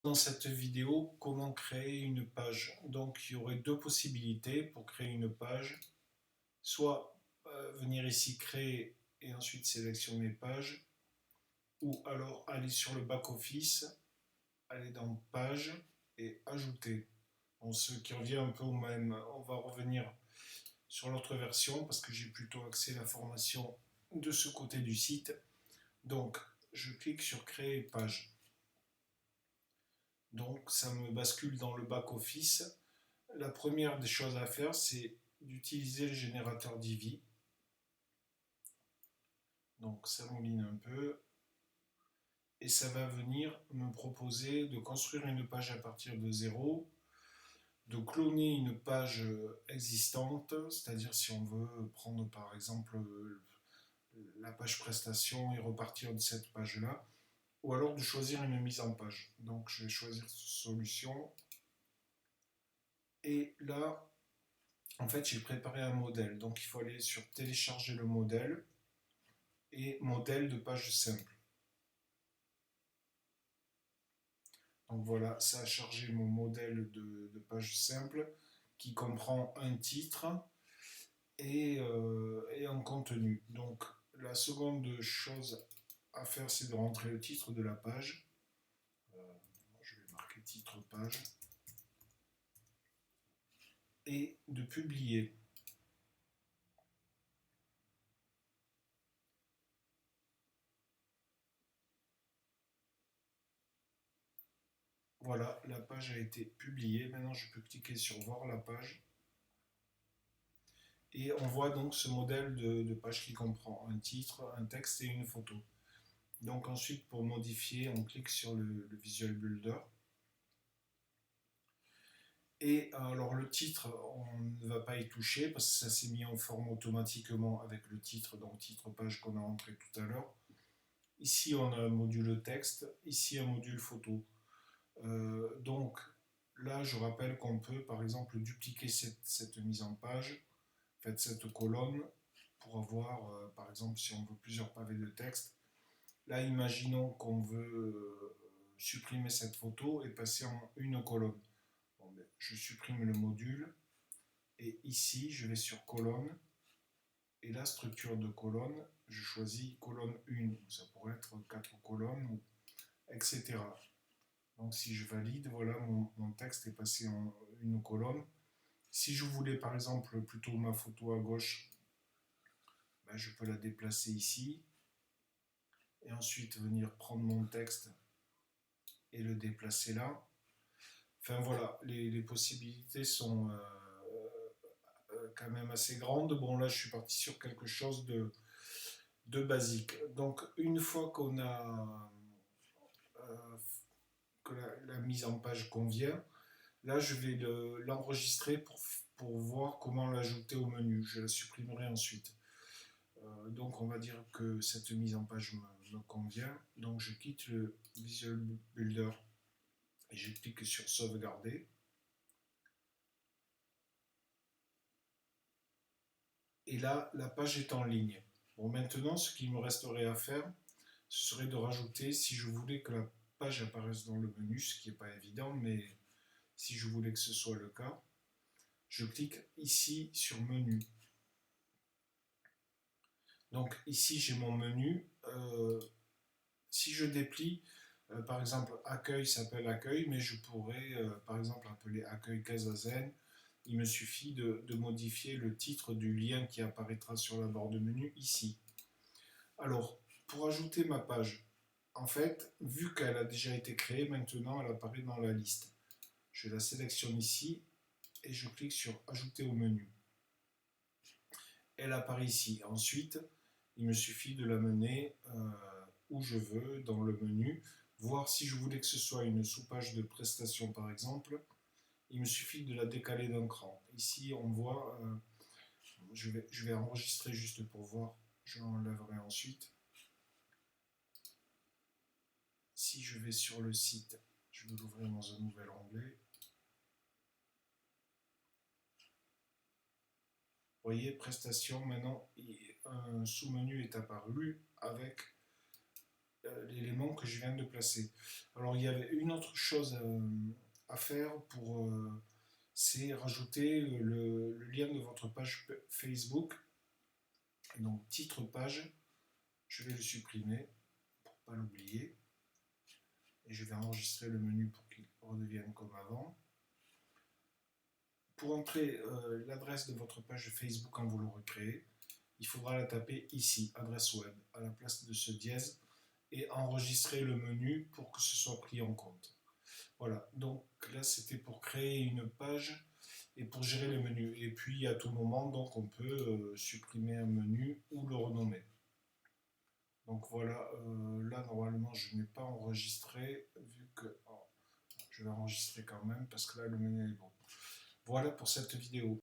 Dans cette vidéo, comment créer une page. Donc il y aurait deux possibilités pour créer une page. Soit venir ici créer et ensuite sélectionner page, ou alors aller sur le back-office, aller dans page et ajouter. Bon, ce qui revient un peu au même. On va revenir sur l'autre version parce que j'ai plutôt axé la formation de ce côté du site. Donc je clique sur créer page. Donc ça me bascule dans le back-office. La première des choses à faire, c'est d'utiliser le générateur Divi. Donc ça mouline un peu. Et ça va venir me proposer de construire une page à partir de zéro, de cloner une page existante, c'est-à-dire si on veut prendre par exemple la page prestation et repartir de cette page-là, ou alors de choisir une mise en page. Donc je vais choisir solution. Et là, en fait, j'ai préparé un modèle. Donc il faut aller sur télécharger le modèle et modèle de page simple. Donc voilà, ça a chargé mon modèle de page simple qui comprend un titre et un contenu. Donc la seconde chose à faire, c'est de rentrer le titre de la page. Je vais marquer titre page et de publier. Voilà, la page a été publiée. Maintenant, je peux cliquer sur voir la page. Et on voit donc ce modèle de page qui comprend un titre, un texte et une photo. Donc ensuite, pour modifier, on clique sur le Visual Builder. Et alors le titre, on ne va pas y toucher parce que ça s'est mis en forme automatiquement avec le titre, donc titre page qu'on a entré tout à l'heure. Ici, on a un module texte, ici un module photo. Donc là, je rappelle qu'on peut par exemple dupliquer cette mise en page, en fait, cette colonne, pour avoir, par exemple, si on veut plusieurs pavés de texte. Là, imaginons qu'on veut supprimer cette photo et passer en une colonne. Bon, ben, je supprime le module et ici, je vais sur colonne et la structure de colonne, je choisis colonne 1, ça pourrait être 4 colonnes, etc. Donc si je valide, voilà, mon texte est passé en une colonne. Si je voulais par exemple plutôt ma photo à gauche, ben, je peux la déplacer ici et ensuite venir prendre mon texte et le déplacer là. Enfin voilà, les possibilités sont quand même assez grandes. Bon là je suis parti sur quelque chose de basique. Donc une fois qu'on a que la mise en page convient, là je vais l'enregistrer pour voir comment l'ajouter au menu. Je la supprimerai ensuite. Donc on va dire que cette mise en page me convient. Donc je quitte le Visual Builder et je clique sur sauvegarder. Et là, la page est en ligne. Bon, maintenant, ce qu'il me resterait à faire, ce serait de rajouter, si je voulais que la page apparaisse dans le menu, ce qui n'est pas évident, mais si je voulais que ce soit le cas, je clique ici sur menu. Donc ici, j'ai mon menu. Si je déplie, par exemple, accueil s'appelle accueil, mais je pourrais, par exemple, appeler accueil Casazen. Il me suffit de modifier le titre du lien qui apparaîtra sur la barre de menu ici. Alors, pour ajouter ma page, en fait, vu qu'elle a déjà été créée, maintenant elle apparaît dans la liste. Je la sélectionne ici et je clique sur ajouter au menu. Elle apparaît ici. Ensuite, il me suffit de la mener où je veux dans le menu. Voir si je voulais que ce soit une sous-page de prestation par exemple, il me suffit de la décaler d'un cran. Ici, on voit, je vais enregistrer juste pour voir, je l'enlèverai ensuite. Si je vais sur le site, je vais l'ouvrir dans un nouvel onglet. Vous voyez, prestation, maintenant, un sous-menu est apparu avec l'élément que je viens de placer. Alors il y avait une autre chose à faire pour c'est rajouter le lien de votre page Facebook, donc titre page, je vais le supprimer pour ne pas l'oublier et je vais enregistrer le menu pour qu'il redevienne comme avant. Pour entrer l'adresse de votre page Facebook quand vous le recréez, il faudra la taper ici, adresse web, à la place de ce dièse, et enregistrer le menu pour que ce soit pris en compte. Voilà, donc là c'était pour créer une page et pour gérer les menus. Et puis à tout moment, donc on peut supprimer un menu ou le renommer. Donc voilà, là normalement je n'ai pas enregistré, vu que je vais enregistrer quand même parce que là le menu est bon. Voilà pour cette vidéo.